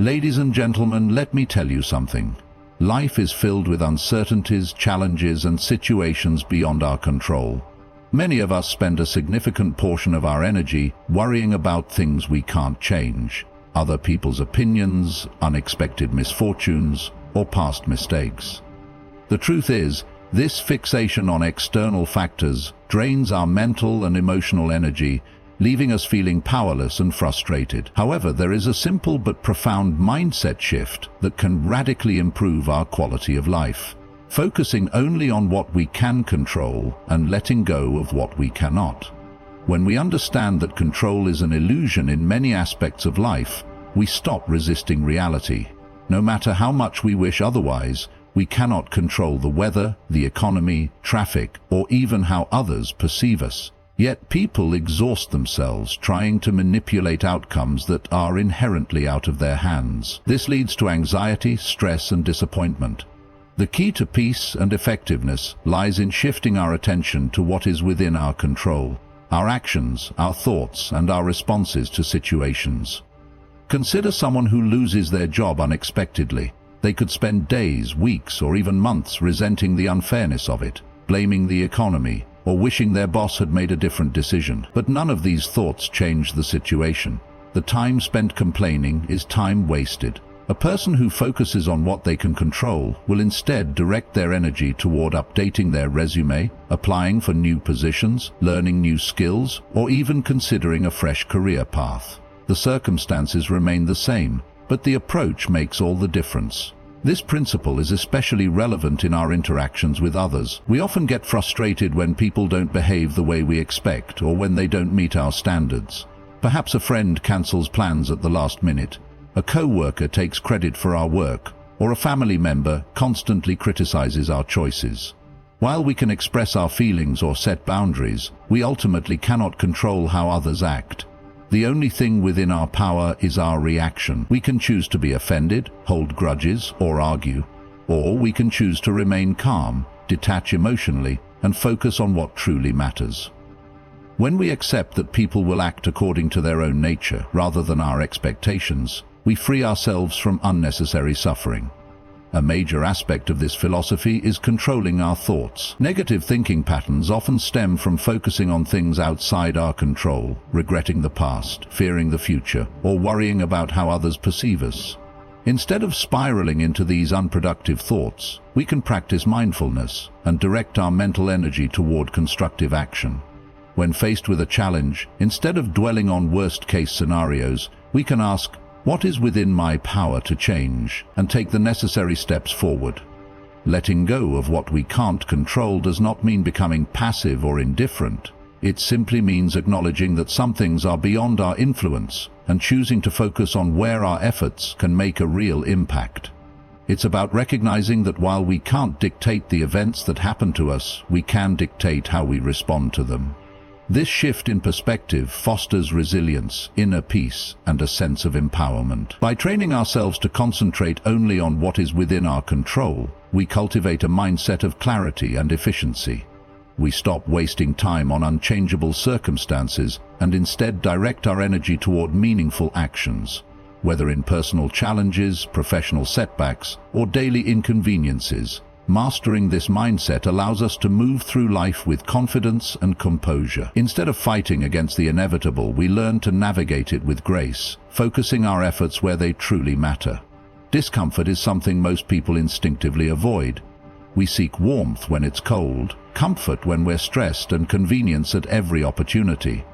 Ladies and gentlemen, let me tell you something. Life is filled with uncertainties, challenges, and situations beyond our control. Many of us spend a significant portion of our energy worrying about things we can't change, other people's opinions, unexpected misfortunes, or past mistakes. The truth is, this fixation on external factors drains our mental and emotional energy, leaving us feeling powerless and frustrated. However, there is a simple but profound mindset shift that can radically improve our quality of life. Focusing only on what we can control and letting go of what we cannot. When we understand that control is an illusion in many aspects of life, we stop resisting reality. No matter how much we wish otherwise, we cannot control the weather, the economy, traffic, or even how others perceive us. Yet people exhaust themselves trying to manipulate outcomes that are inherently out of their hands. This leads to anxiety, stress, and disappointment. The key to peace and effectiveness lies in shifting our attention to what is within our control, our actions, our thoughts, and our responses to situations. Consider someone who loses their job unexpectedly. They could spend days, weeks, or even months resenting the unfairness of it, blaming the economy, or wishing their boss had made a different decision. But none of these thoughts change the situation. The time spent complaining is time wasted. A person who focuses on what they can control will instead direct their energy toward updating their resume, applying for new positions, learning new skills, or even considering a fresh career path. The circumstances remain the same, but the approach makes all the difference. This principle is especially relevant in our interactions with others. We often get frustrated when people don't behave the way we expect or when they don't meet our standards. Perhaps a friend cancels plans at the last minute, a co-worker takes credit for our work, or a family member constantly criticizes our choices. While we can express our feelings or set boundaries, we ultimately cannot control how others act. The only thing within our power is our reaction. We can choose to be offended, hold grudges, or argue, or we can choose to remain calm, detach emotionally, and focus on what truly matters. When we accept that people will act according to their own nature rather than our expectations, we free ourselves from unnecessary suffering. A major aspect of this philosophy is controlling our thoughts. Negative thinking patterns often stem from focusing on things outside our control, regretting the past, fearing the future, or worrying about how others perceive us. Instead of spiraling into these unproductive thoughts, we can practice mindfulness and direct our mental energy toward constructive action. When faced with a challenge, instead of dwelling on worst-case scenarios, we can ask, what is within my power to change, and take the necessary steps forward. Letting go of what we can't control does not mean becoming passive or indifferent. It simply means acknowledging that some things are beyond our influence and choosing to focus on where our efforts can make a real impact. It's about recognizing that while we can't dictate the events that happen to us, we can dictate how we respond to them. This shift in perspective fosters resilience, inner peace, and a sense of empowerment. By training ourselves to concentrate only on what is within our control, we cultivate a mindset of clarity and efficiency. We stop wasting time on unchangeable circumstances and instead direct our energy toward meaningful actions, whether in personal challenges, professional setbacks, or daily inconveniences. Mastering this mindset allows us to move through life with confidence and composure. Instead of fighting against the inevitable, we learn to navigate it with grace, focusing our efforts where they truly matter. Discomfort is something most people instinctively avoid. We seek warmth when it's cold, comfort when we're stressed, and convenience at every opportunity.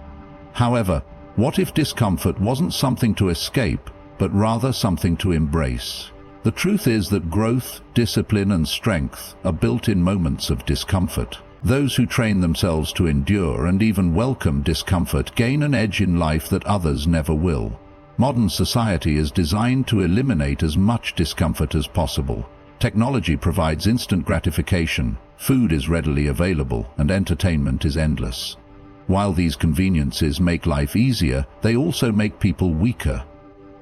However, what if discomfort wasn't something to escape, but rather something to embrace? The truth is that growth, discipline, and strength are built in moments of discomfort. Those who train themselves to endure and even welcome discomfort gain an edge in life that others never will. Modern society is designed to eliminate as much discomfort as possible. Technology provides instant gratification, food is readily available, and entertainment is endless. While these conveniences make life easier, they also make people weaker.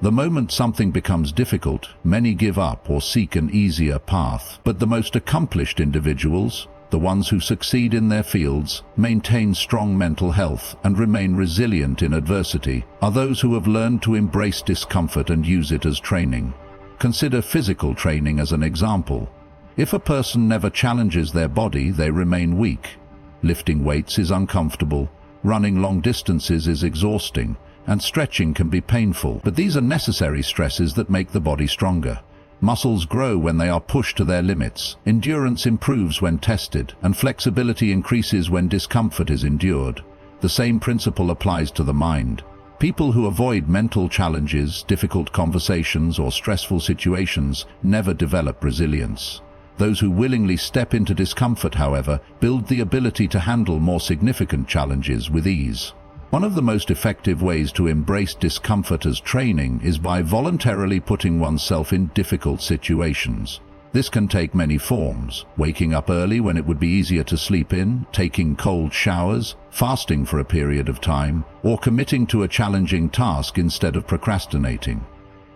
The moment something becomes difficult, many give up or seek an easier path. But the most accomplished individuals, The ones who succeed in their fields, maintain strong mental health, and remain resilient in adversity are those who have learned to embrace discomfort and use it as training. Consider physical training as an example. If a person never challenges their body, they remain weak. Lifting weights is uncomfortable, running long distances is exhausting, and stretching can be painful. But these are necessary stresses that make the body stronger. Muscles grow when they are pushed to their limits, endurance improves when tested, and flexibility increases when discomfort is endured. The same principle applies to the mind. People who avoid mental challenges, difficult conversations, or stressful situations never develop resilience. Those who willingly step into discomfort, however, build the ability to handle more significant challenges with ease. One of the most effective ways to embrace discomfort as training is by voluntarily putting oneself in difficult situations. This can take many forms: waking up early when it would be easier to sleep in, taking cold showers, fasting for a period of time, or committing to a challenging task instead of procrastinating.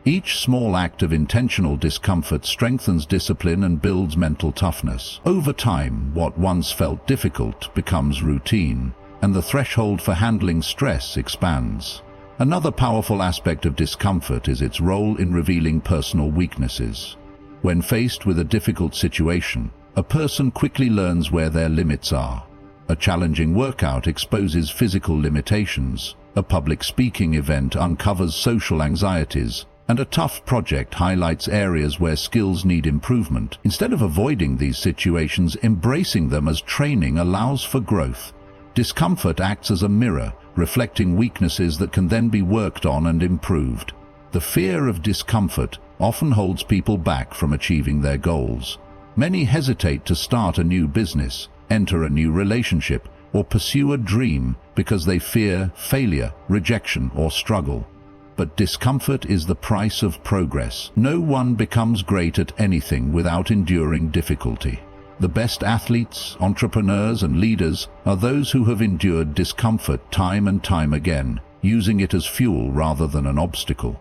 Each small act of intentional discomfort strengthens discipline and builds mental toughness. Over time, what once felt difficult becomes routine, and the threshold for handling stress expands. Another powerful aspect of discomfort is its role in revealing personal weaknesses. When faced with a difficult situation, a person quickly learns where their limits are. A challenging workout exposes physical limitations, a public speaking event uncovers social anxieties, and a tough project highlights areas where skills need improvement. Instead of avoiding these situations, embracing them as training allows for growth. Discomfort acts as a mirror, reflecting weaknesses that can then be worked on and improved. The fear of discomfort often holds people back from achieving their goals. Many hesitate to start a new business, enter a new relationship, or pursue a dream because they fear failure, rejection, or struggle. But discomfort is the price of progress. No one becomes great at anything without enduring difficulty. The best athletes, entrepreneurs, and leaders are those who have endured discomfort time and time again, using it as fuel rather than an obstacle.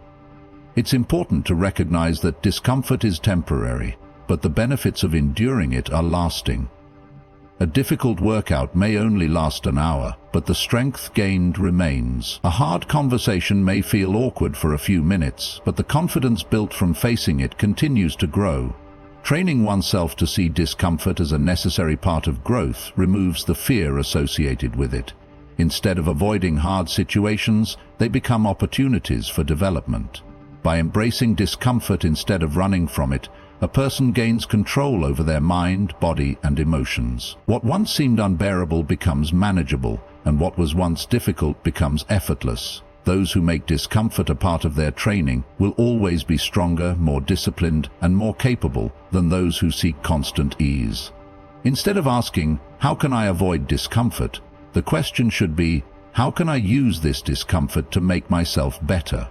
It's important to recognize that discomfort is temporary, but the benefits of enduring it are lasting. A difficult workout may only last an hour, but the strength gained remains. A hard conversation may feel awkward for a few minutes, but the confidence built from facing it continues to grow. Training oneself to see discomfort as a necessary part of growth removes the fear associated with it. Instead of avoiding hard situations, they become opportunities for development. By embracing discomfort instead of running from it, a person gains control over their mind, body, and emotions. What once seemed unbearable becomes manageable, and what was once difficult becomes effortless. Those who make discomfort a part of their training will always be stronger, more disciplined, and more capable than those who seek constant ease. Instead of asking, "How can I avoid discomfort?" the question should be, "How can I use this discomfort to make myself better?"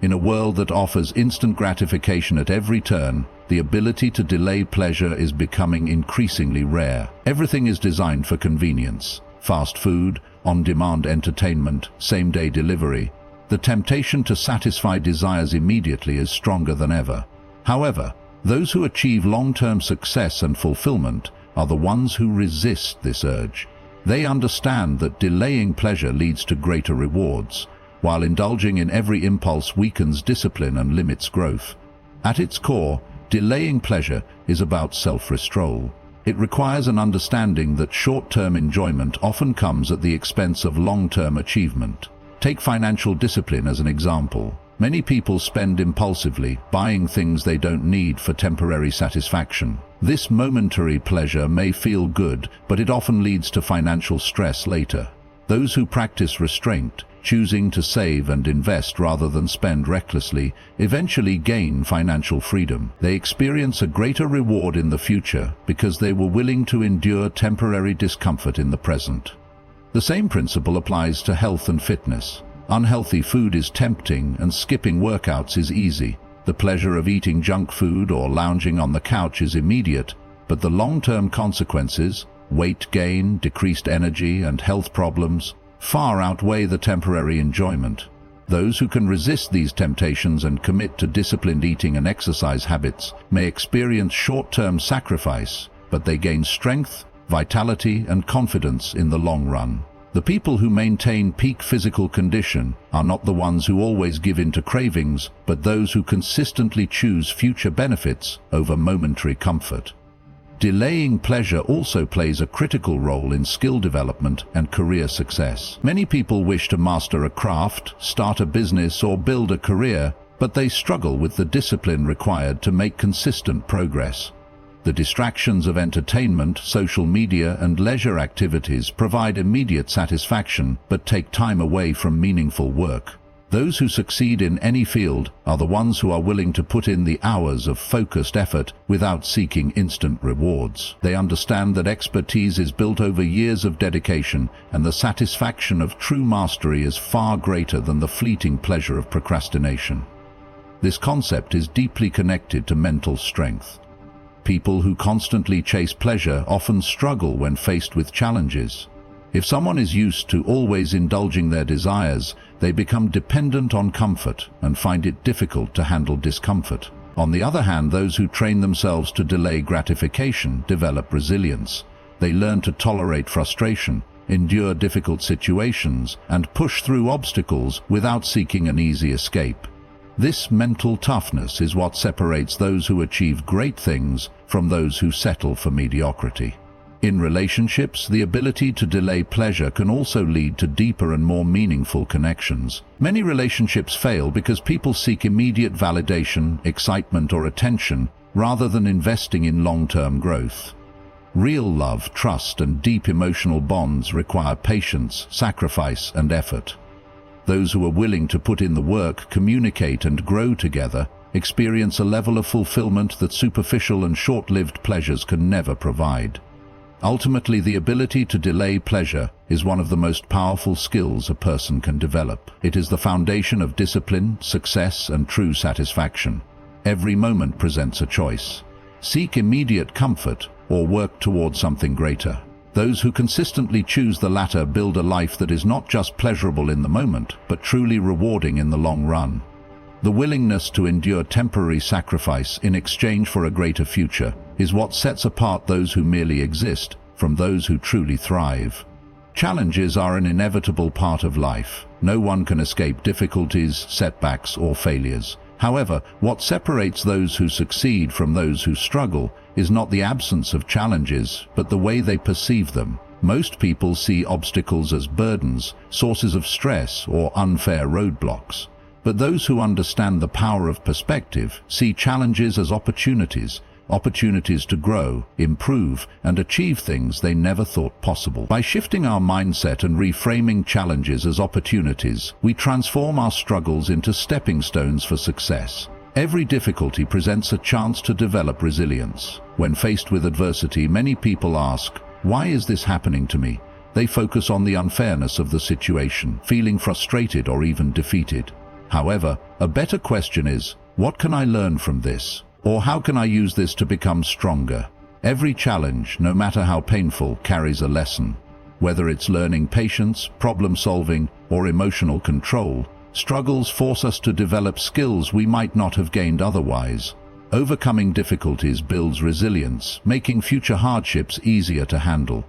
In a world that offers instant gratification at every turn, the ability to delay pleasure is becoming increasingly rare. Everything is designed for convenience: fast food, on-demand entertainment, same-day delivery. The temptation to satisfy desires immediately is stronger than ever. However, those who achieve long-term success and fulfillment are the ones who resist this urge. They understand that delaying pleasure leads to greater rewards, while indulging in every impulse weakens discipline and limits growth. At its core, delaying pleasure is about self-restraint. It requires an understanding that short-term enjoyment often comes at the expense of long-term achievement. Take financial discipline as an example. Many people spend impulsively, buying things they don't need for temporary satisfaction. This momentary pleasure may feel good, but it often leads to financial stress later. Those who practice restraint, choosing to save and invest rather than spend recklessly, eventually gain financial freedom. They experience a greater reward in the future because they were willing to endure temporary discomfort in the present. The same principle applies to health and fitness. Unhealthy food is tempting and skipping workouts is easy. The pleasure of eating junk food or lounging on the couch is immediate, but the long-term consequences, weight gain, decreased energy, and health problems, far outweigh the temporary enjoyment. Those who can resist these temptations and commit to disciplined eating and exercise habits may experience short-term sacrifice, but they gain strength, vitality, and confidence in the long run. The people who maintain peak physical condition are not the ones who always give in to cravings, but those who consistently choose future benefits over momentary comfort. Delaying pleasure also plays a critical role in skill development and career success. Many people wish to master a craft, start a business, or build a career, but they struggle with the discipline required to make consistent progress. The distractions of entertainment, social media, and leisure activities provide immediate satisfaction but take time away from meaningful work. Those who succeed in any field are the ones who are willing to put in the hours of focused effort without seeking instant rewards. They understand that expertise is built over years of dedication, and the satisfaction of true mastery is far greater than the fleeting pleasure of procrastination. This concept is deeply connected to mental strength. People who constantly chase pleasure often struggle when faced with challenges. If someone is used to always indulging their desires, they become dependent on comfort and find it difficult to handle discomfort. On the other hand, those who train themselves to delay gratification develop resilience. They learn to tolerate frustration, endure difficult situations, and push through obstacles without seeking an easy escape. This mental toughness is what separates those who achieve great things from those who settle for mediocrity. In relationships, the ability to delay pleasure can also lead to deeper and more meaningful connections. Many relationships fail because people seek immediate validation, excitement, or attention rather than investing in long-term growth. Real love, trust, and deep emotional bonds require patience, sacrifice, and effort. Those who are willing to put in the work, communicate, and grow together experience a level of fulfillment that superficial and short-lived pleasures can never provide. Ultimately, the ability to delay pleasure is one of the most powerful skills a person can develop. It is the foundation of discipline, success, and true satisfaction. Every moment presents a choice. Seek immediate comfort or work toward something greater. Those who consistently choose the latter build a life that is not just pleasurable in the moment, but truly rewarding in the long run. The willingness to endure temporary sacrifice in exchange for a greater future is what sets apart those who merely exist from those who truly thrive. Challenges are an inevitable part of life. No one can escape difficulties, setbacks, or failures. However, what separates those who succeed from those who struggle is not the absence of challenges, but the way they perceive them. Most people see obstacles as burdens, sources of stress, or unfair roadblocks. But those who understand the power of perspective see challenges as opportunities to grow, improve, and achieve things they never thought possible. By shifting our mindset and reframing challenges as opportunities, we transform our struggles into stepping stones for success. Every difficulty presents a chance to develop resilience. When faced with adversity, many people ask, "Why is this happening to me?" They focus on the unfairness of the situation, feeling frustrated or even defeated. However, a better question is, what can I learn from this? Or how can I use this to become stronger? Every challenge, no matter how painful, carries a lesson. Whether it's learning patience, problem solving, or emotional control, struggles force us to develop skills we might not have gained otherwise. Overcoming difficulties builds resilience, making future hardships easier to handle.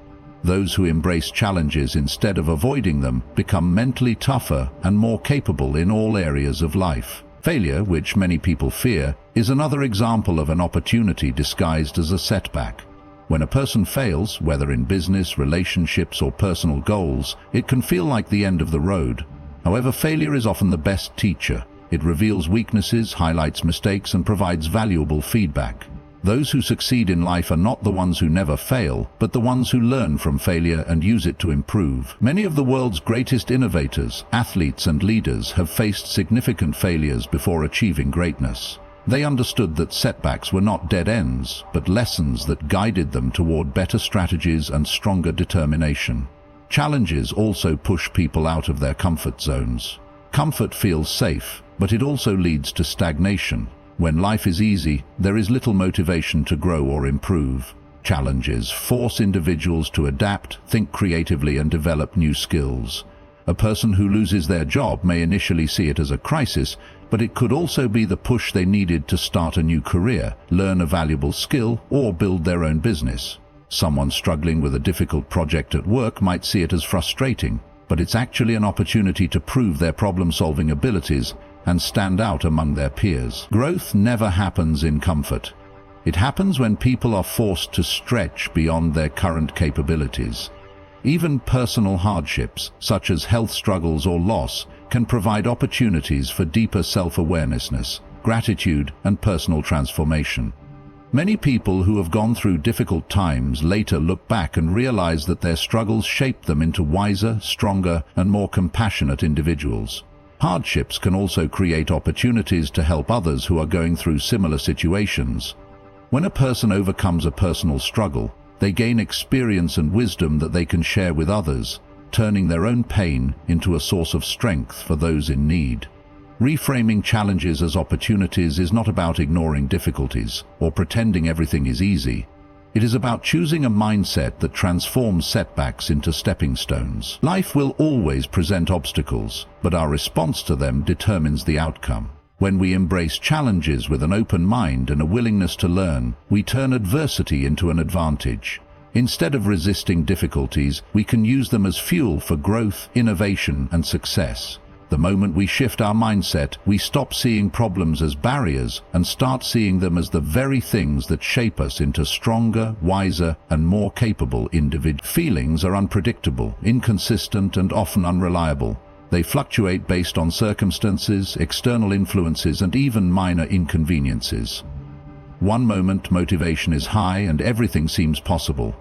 Those who embrace challenges instead of avoiding them become mentally tougher and more capable in all areas of life. Failure, which many people fear, is another example of an opportunity disguised as a setback. When a person fails, whether in business, relationships, or personal goals, it can feel like the end of the road. However, failure is often the best teacher. It reveals weaknesses, highlights mistakes, and provides valuable feedback. Those who succeed in life are not the ones who never fail, but the ones who learn from failure and use it to improve. Many of the world's greatest innovators, athletes, and leaders have faced significant failures before achieving greatness. They understood that setbacks were not dead ends, but lessons that guided them toward better strategies and stronger determination. Challenges also push people out of their comfort zones. Comfort feels safe, but it also leads to stagnation. When life is easy, there is little motivation to grow or improve. Challenges force individuals to adapt, think creatively, and develop new skills. A person who loses their job may initially see it as a crisis, but it could also be the push they needed to start a new career, learn a valuable skill, or build their own business. Someone struggling with a difficult project at work might see it as frustrating, but it's actually an opportunity to prove their problem-solving abilities and stand out among their peers. Growth never happens in comfort. It happens when people are forced to stretch beyond their current capabilities. Even personal hardships, such as health struggles or loss, can provide opportunities for deeper self-awareness, gratitude, and personal transformation. Many people who have gone through difficult times later look back and realize that their struggles shaped them into wiser, stronger, and more compassionate individuals. Hardships can also create opportunities to help others who are going through similar situations. When a person overcomes a personal struggle, they gain experience and wisdom that they can share with others, turning their own pain into a source of strength for those in need. Reframing challenges as opportunities is not about ignoring difficulties or pretending everything is easy. It is about choosing a mindset that transforms setbacks into stepping stones. Life will always present obstacles, but our response to them determines the outcome. When we embrace challenges with an open mind and a willingness to learn, we turn adversity into an advantage. Instead of resisting difficulties, we can use them as fuel for growth, innovation, and success. The moment we shift our mindset, we stop seeing problems as barriers and start seeing them as the very things that shape us into stronger, wiser, and more capable individuals. Feelings are unpredictable, inconsistent, and often unreliable. They fluctuate based on circumstances, external influences, and even minor inconveniences. One moment motivation is high and everything seems possible.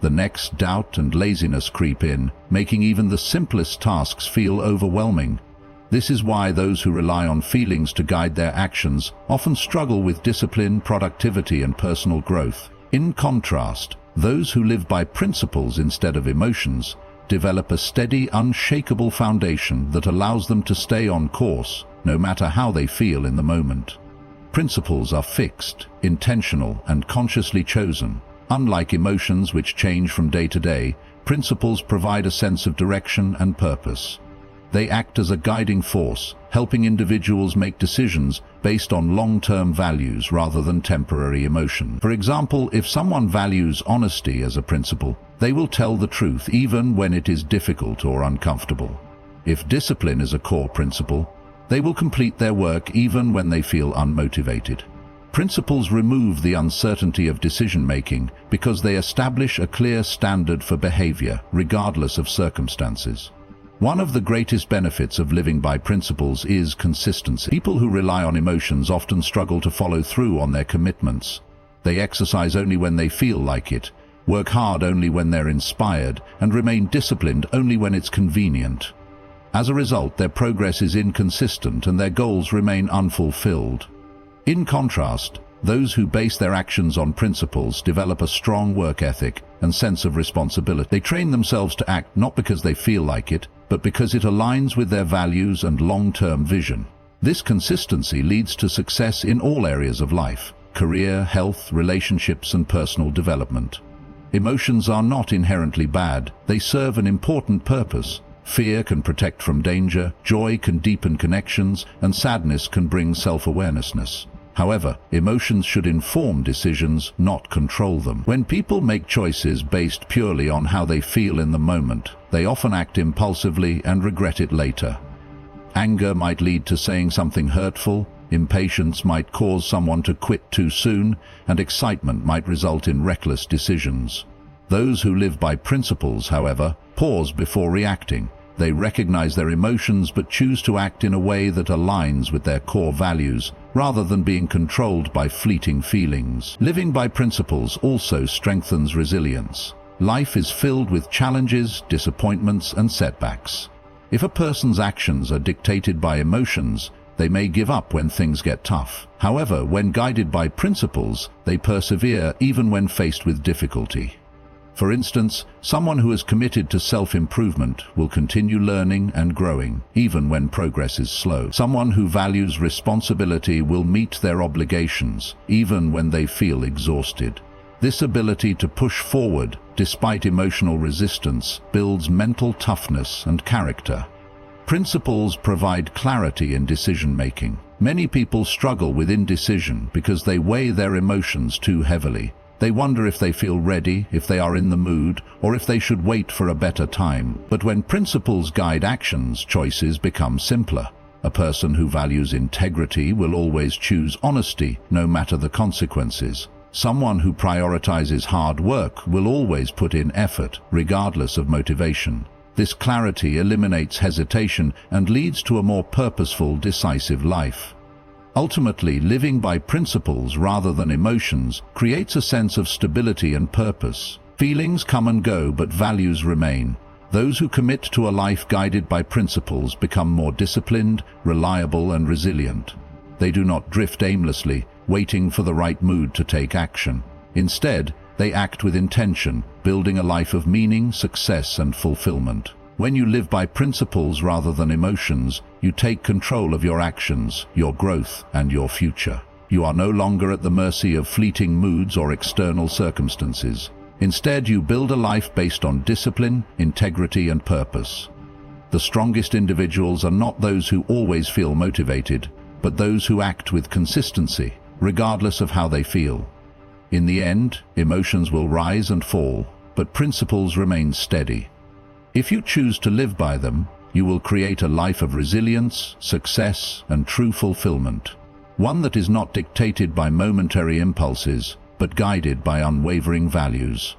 The next, doubt and laziness creep in, making even the simplest tasks feel overwhelming. This is why those who rely on feelings to guide their actions often struggle with discipline, productivity, and personal growth. In contrast, those who live by principles instead of emotions develop a steady, unshakable foundation that allows them to stay on course, no matter how they feel in the moment. Principles are fixed, intentional, and consciously chosen. Unlike emotions which change from day to day, principles provide a sense of direction and purpose. They act as a guiding force, helping individuals make decisions based on long-term values rather than temporary emotion. For example, if someone values honesty as a principle, they will tell the truth even when it is difficult or uncomfortable. If discipline is a core principle, they will complete their work even when they feel unmotivated. Principles remove the uncertainty of decision-making because they establish a clear standard for behavior, regardless of circumstances. One of the greatest benefits of living by principles is consistency. People who rely on emotions often struggle to follow through on their commitments. They exercise only when they feel like it, work hard only when they're inspired, and remain disciplined only when it's convenient. As a result, their progress is inconsistent and their goals remain unfulfilled. In contrast, those who base their actions on principles develop a strong work ethic and sense of responsibility. They train themselves to act not because they feel like it, but because it aligns with their values and long-term vision. This consistency leads to success in all areas of life: career, health, relationships, and personal development. Emotions are not inherently bad. They serve an important purpose. Fear can protect from danger, joy can deepen connections, and sadness can bring self-awareness. However, emotions should inform decisions, not control them. When people make choices based purely on how they feel in the moment, they often act impulsively and regret it later. Anger might lead to saying something hurtful, impatience might cause someone to quit too soon, and excitement might result in reckless decisions. Those who live by principles, however, pause before reacting. They recognize their emotions but choose to act in a way that aligns with their core values, rather than being controlled by fleeting feelings. Living by principles also strengthens resilience. Life is filled with challenges, disappointments, and setbacks. If a person's actions are dictated by emotions, they may give up when things get tough. However, when guided by principles, they persevere even when faced with difficulty. For instance, someone who is committed to self-improvement will continue learning and growing, even when progress is slow. Someone who values responsibility will meet their obligations, even when they feel exhausted. This ability to push forward, despite emotional resistance, builds mental toughness and character. Principles provide clarity in decision-making. Many people struggle with indecision because they weigh their emotions too heavily. They wonder if they feel ready, if they are in the mood, or if they should wait for a better time. But when principles guide actions, choices become simpler. A person who values integrity will always choose honesty, no matter the consequences. Someone who prioritizes hard work will always put in effort, regardless of motivation. This clarity eliminates hesitation and leads to a more purposeful, decisive life. Ultimately, living by principles rather than emotions creates a sense of stability and purpose. Feelings come and go, but values remain. Those who commit to a life guided by principles become more disciplined, reliable, and resilient. They do not drift aimlessly, waiting for the right mood to take action. Instead, they act with intention, building a life of meaning, success, and fulfillment. When you live by principles rather than emotions, you take control of your actions, your growth, and your future. You are no longer at the mercy of fleeting moods or external circumstances. Instead, you build a life based on discipline, integrity, and purpose. The strongest individuals are not those who always feel motivated, but those who act with consistency, regardless of how they feel. In the end, emotions will rise and fall, but principles remain steady. If you choose to live by them, you will create a life of resilience, success, and true fulfillment. One that is not dictated by momentary impulses, but guided by unwavering values.